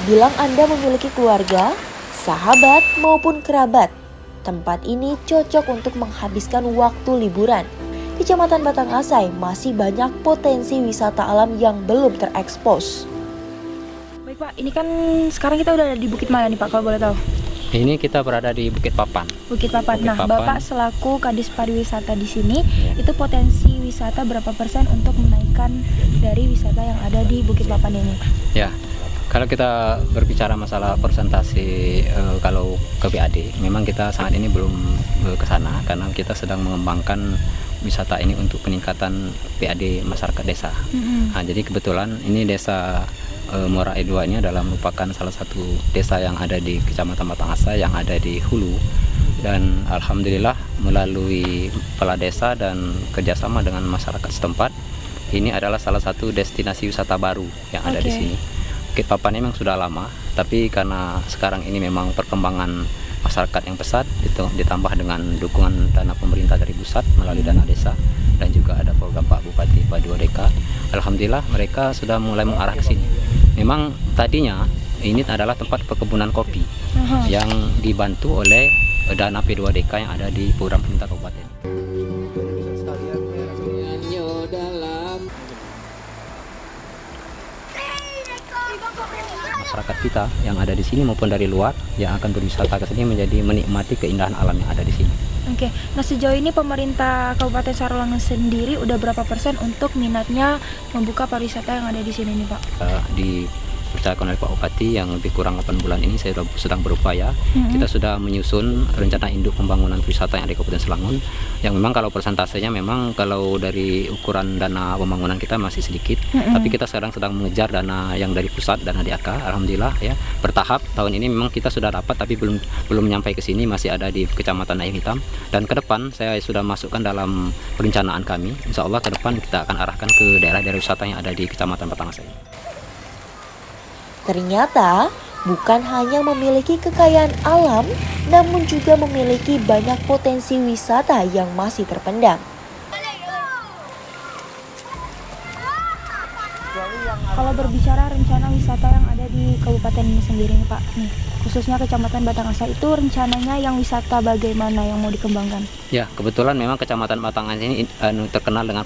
Bilang Anda memiliki keluarga, sahabat maupun kerabat, tempat ini cocok untuk menghabiskan waktu liburan. Kecamatan Batangasai masih banyak potensi wisata alam yang belum terekspos. Baik Pak, ini kan sekarang kita udah ada di Bukit mana nih Pak, kalau boleh tahu? Ini kita berada di Bukit Papan. Bukit Papan. Bukit Nah, Papan. Bapak selaku Kadis Pariwisata di sini, Ya. itu potensi wisata berapa persen untuk menaikkan dari wisata yang ada di Bukit Papan ini? Ya, kalau kita berbicara masalah persentase kalau ke BAD, memang kita saat ini belum ke sana karena kita sedang mengembangkan wisata ini untuk peningkatan PAD masyarakat desa. Nah, jadi kebetulan ini desa Muara E2 ini adalah merupakan salah satu desa yang ada di Kecamatan Batangasai yang ada di hulu, dan alhamdulillah melalui kepala desa dan kerjasama dengan masyarakat setempat, ini adalah salah satu destinasi wisata baru yang ada di sini. Bukit Papan memang sudah lama, tapi karena sekarang ini memang perkembangan masyarakat yang pesat, itu ditambah dengan dukungan dana pemerintah dari pusat melalui dana desa dan juga ada program Pak Bupati Pak Deka. Alhamdulillah mereka sudah mulai mengarah ke sini. Memang tadinya ini adalah tempat perkebunan kopi yang dibantu oleh dana P2DK yang ada di program pemerintah kabupaten. Masyarakat kita yang ada di sini maupun dari luar yang akan berwisata ke sini menjadi menikmati keindahan alam yang ada di sini. Oke, nah sejauh ini pemerintah Kabupaten Sarolangun sendiri udah berapa persen untuk minatnya membuka pariwisata yang ada di sini nih Pak? Dipercayakan oleh Pak Bupati yang lebih kurang 8 bulan ini saya sedang berupaya. Kita sudah menyusun rencana induk pembangunan wisata yang ada di Kabupaten Selangor, yang memang kalau persentasenya memang kalau dari ukuran dana pembangunan kita masih sedikit, tapi kita sekarang sedang mengejar dana yang dari pusat, dana DAK. Alhamdulillah ya, bertahap tahun ini memang kita sudah dapat, tapi belum nyampai ke sini, masih ada di Kecamatan Air Hitam, dan ke depan saya sudah masukkan dalam perencanaan kami. Insya Allah ke depan kita akan arahkan ke daerah-daerah wisata yang ada di Kecamatan Batangasai. Ternyata bukan hanya memiliki kekayaan alam, namun juga memiliki banyak potensi wisata yang masih terpendam. Kalau berbicara rencana wisata yang ada di kabupaten ini sendiri nih Pak, nih khususnya Kecamatan Batangasai, itu rencananya yang wisata bagaimana yang mau dikembangkan? Ya, kebetulan memang Kecamatan Batangasai ini terkenal dengan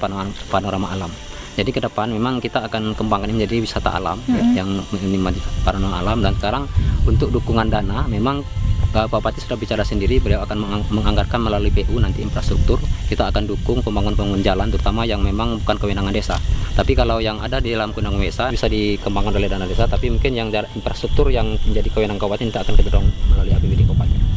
panorama alam. Jadi ke depan memang kita akan kembangkan ini menjadi wisata alam yang menikmati panorama alam, dan sekarang untuk dukungan dana memang Pak Bupati sudah bicara sendiri, beliau akan menganggarkan melalui PU nanti infrastruktur. Kita akan dukung pembangunan jalan terutama yang memang bukan kewenangan desa. Tapi kalau yang ada di dalam kewenangan desa bisa dikembangkan oleh dana desa, tapi mungkin yang infrastruktur yang menjadi kewenangan kabupaten kita akan dorong melalui APBD kabupaten.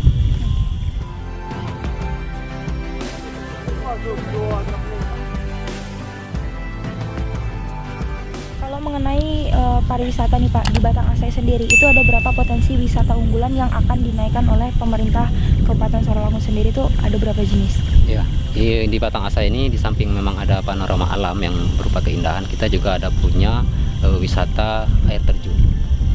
Mengenai pariwisata nih Pak, di Batangasai sendiri itu ada berapa potensi wisata unggulan yang akan dinaikkan oleh pemerintah Kabupaten Sarolangun sendiri, itu ada berapa jenis? Ya, di Batangasai ini di samping memang ada panorama alam yang berupa keindahan, kita juga ada punya wisata air terjun.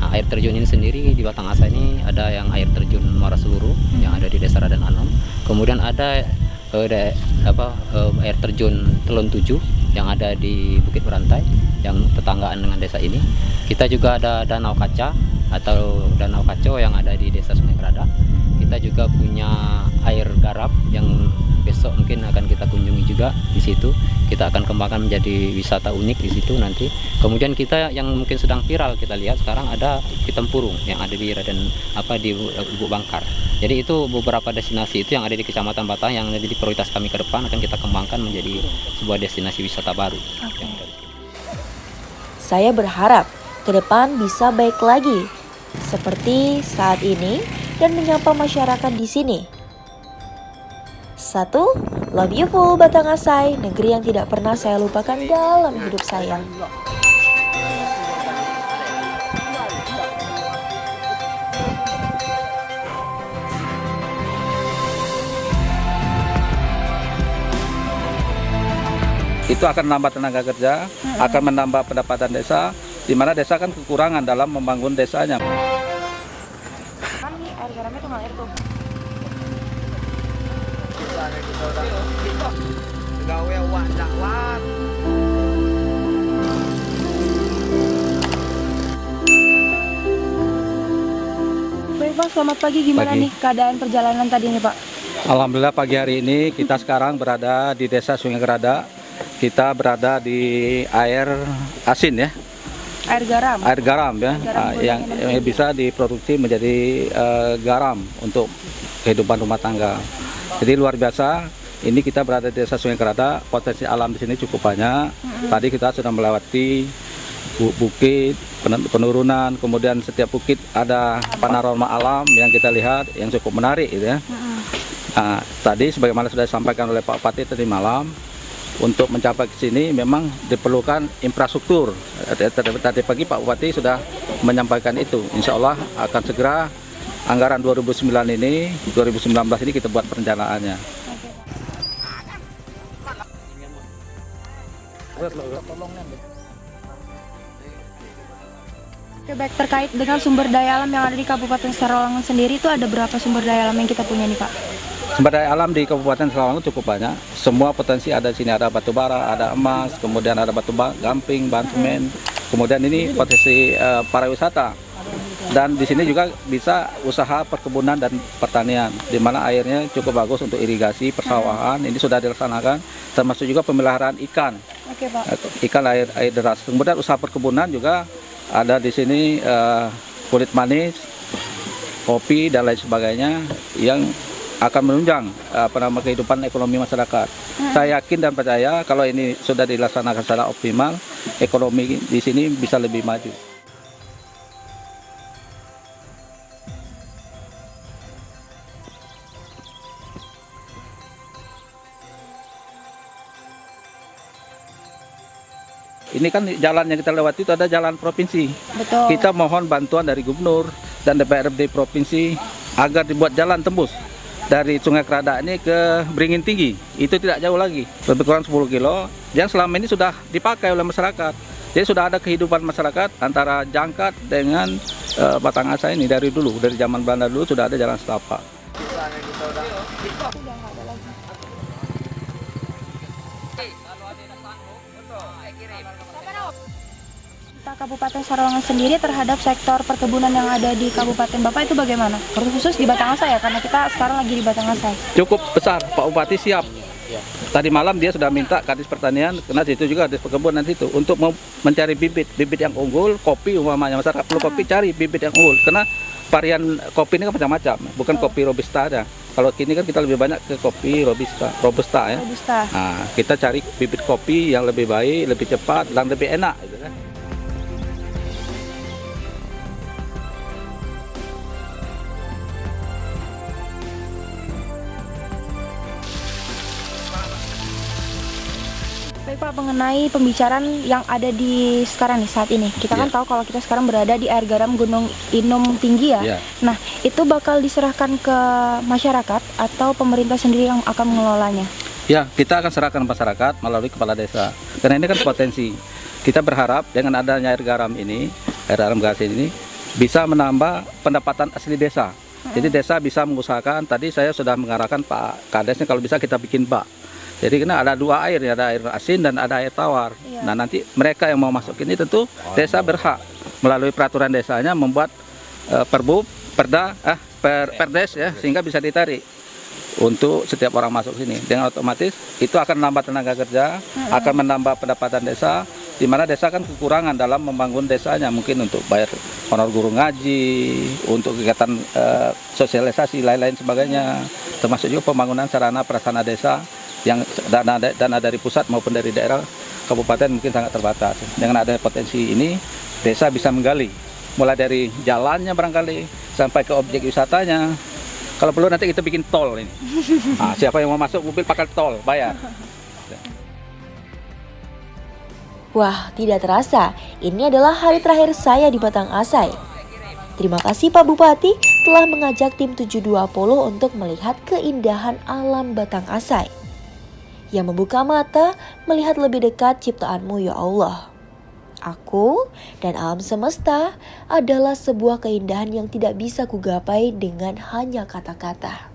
Nah, air terjun ini sendiri di Batangasai ini ada yang air terjun Muara Seluruh yang ada di Desa Raden Anom. Kemudian ada air terjun Telon 7 yang ada di Bukit Berantai yang tetanggaan dengan desa ini. Kita juga ada Danau Kaca atau Danau Kaco yang ada di Desa Sungai Berada. Kita juga punya air garap yang besok mungkin akan kita kunjungi juga di situ. Kita akan kembangkan menjadi wisata unik di situ nanti. Kemudian kita yang mungkin sedang viral kita lihat sekarang ada di Tempurung yang ada di di Lubuk Bangkar. Jadi itu beberapa destinasi itu yang ada di Kecamatan Batang yang menjadi prioritas kami ke depan, akan kita kembangkan menjadi sebuah destinasi wisata baru. Saya berharap ke depan bisa baik lagi, seperti saat ini, dan menyapa masyarakat di sini. 1. Love you full Batangasai, negeri yang tidak pernah saya lupakan dalam hidup saya. Itu akan menambah tenaga kerja, akan menambah pendapatan desa, di mana desa kan kekurangan dalam membangun desanya. Kan nih air garamnya tuh ngalir tuh. selamat pagi. Gimana Pagi. nih keadaan perjalanan tadi nih Pak? Alhamdulillah pagi hari ini kita sekarang berada di Desa Sungai Gerada. Kita berada di air asin ya, Air garam. air garam ya, Garam yang bisa diproduksi menjadi garam untuk kehidupan rumah tangga. Jadi luar biasa. Ini kita berada di Desa Sungai Gerada, potensi alam di sini cukup banyak. Tadi kita sudah melewati bukit, penurunan, kemudian setiap bukit ada panorama alam yang kita lihat yang cukup menarik gitu ya. Nah, tadi sebagaimana sudah disampaikan oleh Pak Bupati tadi malam, untuk mencapai ke sini memang diperlukan infrastruktur. Tadi pagi Pak Bupati sudah menyampaikan itu. Insya Allah akan segera anggaran 2019 ini kita buat perencanaannya. Oke, baik, terkait dengan sumber daya alam yang ada di Kabupaten Sarawangun sendiri itu ada berapa sumber daya alam yang kita punya nih Pak? Sumber daya alam di Kabupaten Sarawangun cukup banyak. Semua potensi ada di sini, ada batu bara, ada emas, kemudian ada batu gamping, bahan semen. Kemudian ini potensi pariwisata. Dan di sini juga bisa usaha perkebunan dan pertanian, di mana airnya cukup bagus untuk irigasi, persawahan. Ini sudah dilaksanakan, termasuk juga pemeliharaan ikan. Oke Pak. Ikan air deras. Kemudian usaha perkebunan juga ada di sini, kulit manis, kopi dan lain sebagainya yang akan menunjang kehidupan ekonomi masyarakat. Saya yakin dan percaya kalau ini sudah dilaksanakan secara optimal, ekonomi di sini bisa lebih maju. Ini kan jalan yang kita lewati itu ada jalan provinsi. Betul. Kita mohon bantuan dari gubernur dan DPRD provinsi agar dibuat jalan tembus dari Sungai Gerada ini ke Beringin Tinggi. Itu tidak jauh lagi, lebih kurang 10 kilo yang selama ini sudah dipakai oleh masyarakat. Jadi sudah ada kehidupan masyarakat antara Jangkat dengan Batang Asa ini dari dulu, dari zaman Belanda dulu sudah ada jalan setapak. Kabupaten Sarawangun sendiri terhadap sektor perkebunan yang ada di Kabupaten Bapak itu bagaimana? Khusus di Batang Asai ya, karena kita sekarang lagi di Batang Asai. Cukup besar, Pak Bupati siap. Tadi malam dia sudah minta Kadis Pertanian, karena situ juga Kadis Perkebunan itu untuk mencari bibit yang unggul, kopi umpamanya masyarakat perlu kopi, cari bibit yang unggul. Karena varian kopi ini kan macam-macam, bukan kopi robusta aja. Kalau kini kan kita lebih banyak ke kopi robusta ya. Robusta. Nah, kita cari bibit kopi yang lebih baik, lebih cepat, dan lebih enak gitu kan. Baik Pak, mengenai pembicaraan yang ada di sekarang nih saat ini, kita kan tahu kalau kita sekarang berada di air garam Gunung Inum Tinggi ya. Nah, itu bakal diserahkan ke masyarakat atau pemerintah sendiri yang akan mengelolanya? Ya, kita akan serahkan ke masyarakat melalui kepala desa. Karena ini kan potensi. Kita berharap dengan adanya air garam gas ini bisa menambah pendapatan asli desa. Jadi desa bisa mengusahakan, tadi saya sudah mengarahkan Pak Kadesnya kalau bisa kita bikin bak. Jadi karena ada dua air, ada air asin dan ada air tawar. Nah nanti mereka yang mau masuk ini tentu desa berhak melalui peraturan desanya membuat perdes ya, sehingga bisa ditarik untuk setiap orang masuk sini. Dengan otomatis itu akan menambah tenaga kerja, akan menambah pendapatan desa, di mana desa kan kekurangan dalam membangun desanya, mungkin untuk bayar honor guru ngaji, untuk kegiatan sosialisasi lain-lain sebagainya, termasuk juga pembangunan sarana prasarana desa yang dana dari pusat maupun dari daerah kabupaten mungkin sangat terbatas. Dengan ada potensi ini, desa bisa menggali mulai dari jalannya barangkali sampai ke objek wisatanya. Kalau perlu nanti kita bikin tol ini. Nah, siapa yang mau masuk mobil pakai tol bayar. Wah, tidak terasa, ini adalah hari terakhir saya di Batang Asai. Terima kasih Pak Bupati telah mengajak tim 720 untuk melihat keindahan alam Batang Asai. Yang membuka mata melihat lebih dekat ciptaanmu ya Allah. Aku dan alam semesta adalah sebuah keindahan yang tidak bisa kugapai dengan hanya kata-kata.